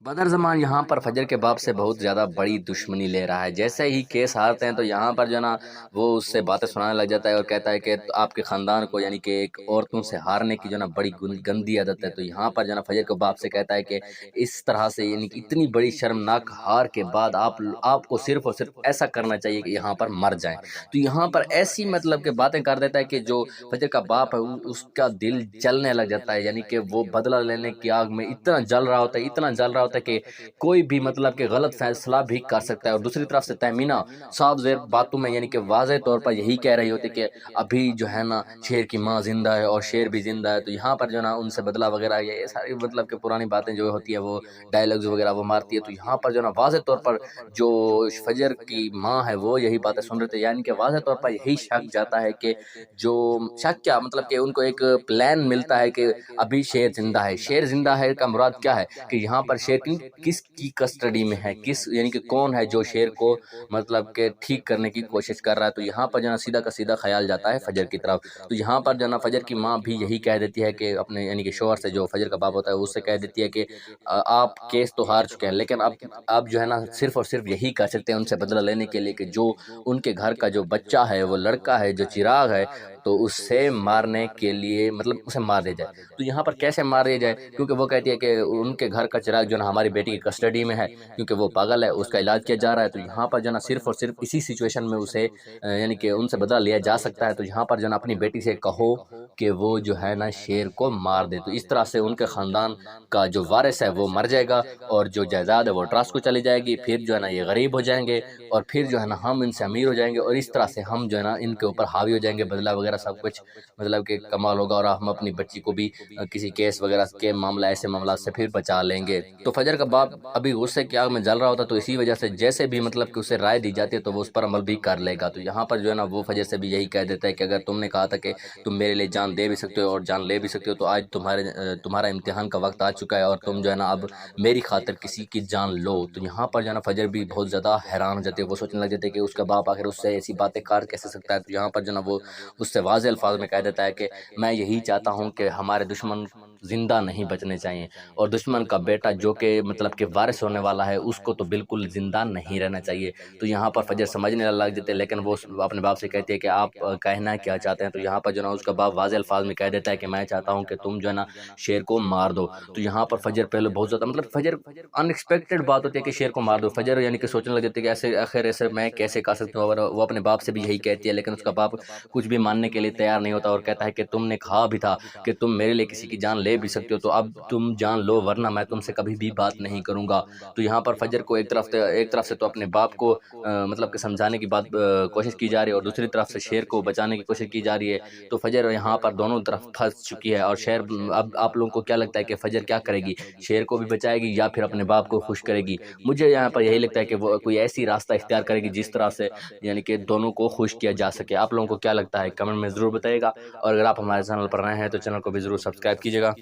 بدر زمان یہاں پر فجر کے باب سے بہت زیادہ بڑی دشمنی لے رہا ہے۔ جیسے ہی کیس ہارتے ہیں تو یہاں پر جو ہے نا وہ اس سے باتیں سنانے لگ جاتا ہے اور کہتا ہے کہ آپ کے خاندان کو یعنی کہ ایک عورتوں سے ہارنے کی جو ہے نا بڑی گندی عادت ہے۔ تو یہاں پر جو ہے نا فجر کے باب سے کہتا ہے کہ اس طرح سے یعنی کہ اتنی بڑی شرمناک ہار کے بعد آپ کو صرف اور صرف ایسا کرنا چاہیے کہ یہاں پر مر جائیں۔ تو یہاں پر ایسی مطلب کہ باتیں کر دیتا ہے کہ جو فجر کا باپ ہے اس کا دل جلنے لگ جاتا ہے، یعنی کہ وہ بدلہ لینے کی آگ میں اتنا جل رہا ہوتا ہے، اتنا جل رہا ہوتا ہے کہ کوئی بھی مطلب کہ غلط فیصلہ بھی کر سکتا ہے۔ اور دوسری طرف سے تیمینہ صاف زیر باتوں میں یعنی کہ واضح طور پر یہی کہہ رہی ہوتی کہ ابھی جو ہے نا شیر کی ماں زندہ ہے اور شیر بھی زندہ ہے۔ تو یہاں پر جو ہے نا ان سے بدلہ وغیرہ یہ ساری مطلب کہ پرانی باتیں جو ہوتی ہے وہ ڈائلاگز وغیرہ وہ مارتی ہے۔ تو یہاں پر جو ہے نا واضح طور پر جو فجر کی ماں ہے وہ یہی باتیں سن رہے تھے، یعنی کہ واضح طور پر یہی شک جاتا ہے کہ جو شک کیا مطلب کہ ان کو ایک پلان ملتا ہے کہ ابھی شیر زندہ ہے۔ شیر زندہ ہے کا مراد کیا ہے کہ یہاں پر شیر کس کی کسٹڈی میں ہے، کس یعنی کہ کون ہے جو شیر کو مطلب کہ ٹھیک کرنے کی کوشش کر رہا ہے۔ تو یہاں پر جو ہے سیدھا کا سیدھا خیال جاتا ہے فجر کی طرف۔ تو یہاں پر جو ہے نا فجر کی ماں بھی یہی کہہ دیتی ہے کہ اپنے یعنی کہ شوہر سے، جو فجر کا باپ ہوتا ہے اس سے کہہ دیتی ہے کہ آپ کیس تو ہار چکے ہیں، لیکن اب جو ہے نا صرف اور صرف یہی کر سکتے ہیں ان سے بدلہ لینے کے لیے کہ جو ان کے گھر کا جو بچہ ہے، وہ لڑکا ہے جو چراغ ہے، تو اس سے مارنے کے لیے مطلب اسے مار دیا جائے۔ تو یہاں پر کیسے مار دیا جائے، کیونکہ وہ کہتی ہے کہ ان کے گھر کا چراغ جو ہے نا ہماری بیٹی کی کسٹڈی میں ہے، کیونکہ وہ پاگل ہے، اس کا علاج کیا جا رہا ہے۔ تو یہاں پر جو ہے نا صرف اور صرف اسی سچویشن میں اسے یعنی کہ ان سے بدلہ لیا جا سکتا ہے۔ تو یہاں پر جو ہے نا اپنی بیٹی سے کہو کہ وہ جو ہے نا شیر کو مار دے، تو اس طرح سے ان کے خاندان کا جو وارث ہے وہ مر جائے گا اور جو جائیداد ہے وہ ٹرسٹ کو چلی جائے گی، پھر جو ہے نا یہ غریب ہو جائیں گے اور پھر جو ہے نا ہم ان سے امیر ہو جائیں گے، اور اس طرح سے ہم جو ہے نا ان کے اوپر حاوی ہو جائیں گے، بدلہ وغیرہ سب کچھ مطلب کہ کمال ہوگا، اور ہم اپنی بچی کو بھی کسی کیس وغیرہ کے معاملہ ایسے معاملات سے پھر بچا لیں گے۔ تو فجر کا باپ ابھی غصے کی آگ میں جل رہا ہوتا، تو اسی وجہ سے جیسے بھی مطلب کہ اسے رائے دی جاتی ہے تو وہ اس پر عمل بھی کر لے گا۔ تو یہاں پر جو ہے نا وہ فجر سے بھی یہی کہہ دیتا ہے کہ اگر تم نے کہا تھا کہ تم میرے لیے جان دے بھی سکتے ہو اور جان لے بھی سکتے ہو، تو آج تمہارا امتحان کا وقت آ چکا ہے اور تم جو ہے نا اب میری خاطر کسی کی جان لو۔ تو یہاں پر جو ہے نا فجر بھی بہت زیادہ حیران ہو جاتے ہیں، وہ سوچنے لگ جاتے ہیں کہ اس کا باپ آخر اس سے ایسی باتیں کر کیسے سکتا ہے۔ تو یہاں پر جو ہے نا وہ اس سے واضح الفاظ میں کہہ دیتا ہے کہ میں یہی چاہتا ہوں کہ ہمارے دشمن زندہ نہیں بچنے چاہیے، اور دشمن کا بیٹا جو کہ مطلب کہ وارث ہونے والا ہے اس کو تو بالکل زندہ نہیں رہنا چاہیے۔ تو یہاں پر فجر سمجھنے لگ جاتے ہیں، لیکن وہ اپنے باپ سے کہتی ہے کہ آپ کہنا کیا چاہتے ہیں۔ تو یہاں پر جو ہے نا اس کا باپ واضح الفاظ میں کہہ دیتا ہے کہ میں چاہتا ہوں کہ تم جو ہے نا شیر کو مار دو۔ تو یہاں پر فجر پہلے بہت زیادہ مطلب فجر ان ایکسپیکٹڈ بات ہوتی ہے کہ شیر کو مار دو، فجر یعنی کہ سوچنے لگ جاتی ہے کہ ایسے آخر ایسے میں کیسے کر سکتا ہوں، اور وہ اپنے باپ سے بھی یہی کہتی ہے، لیکن اس کا باپ کچھ بھی ماننے کے لیے تیار نہیں ہوتا اور کہتا ہے کہ تم نے کہا بھی تھا کہ تم میرے لیے کسی کی جان لے بھی سکتے ہو، تو اب تم جان لو ورنہ میں تم سے کبھی بھی بات نہیں کروں گا۔ تو یہاں پر فجر کو ایک طرف سے تو اپنے باپ کو مطلب کہ سمجھانے کی کوشش کی جا رہی ہے، اور دوسری طرف سے شیر کو بچانے کی کوشش کی جا رہی ہے۔ تو فجر یہاں پر دونوں طرف پھنس چکی ہے، اور شیر اب آپ لوگوں کو کیا لگتا ہے کہ فجر کیا کرے گی، شیر کو بھی بچائے گی یا پھر اپنے باپ کو خوش کرے گی؟ مجھے یہاں پر یہی لگتا ہے کہ وہ کوئی ایسی راستہ اختیار کرے گی جس طرح سے یعنی کہ دونوں کو خوش کیا جا سکے۔ آپ لوگوں کو کیا لگتا ہے کمنٹ میں ضرور بتائیے گا، اور اگر آپ ہمارے چینل پر نئے ہیں تو چینل کو بھی ضرور سبسکرائب کیجیے گا۔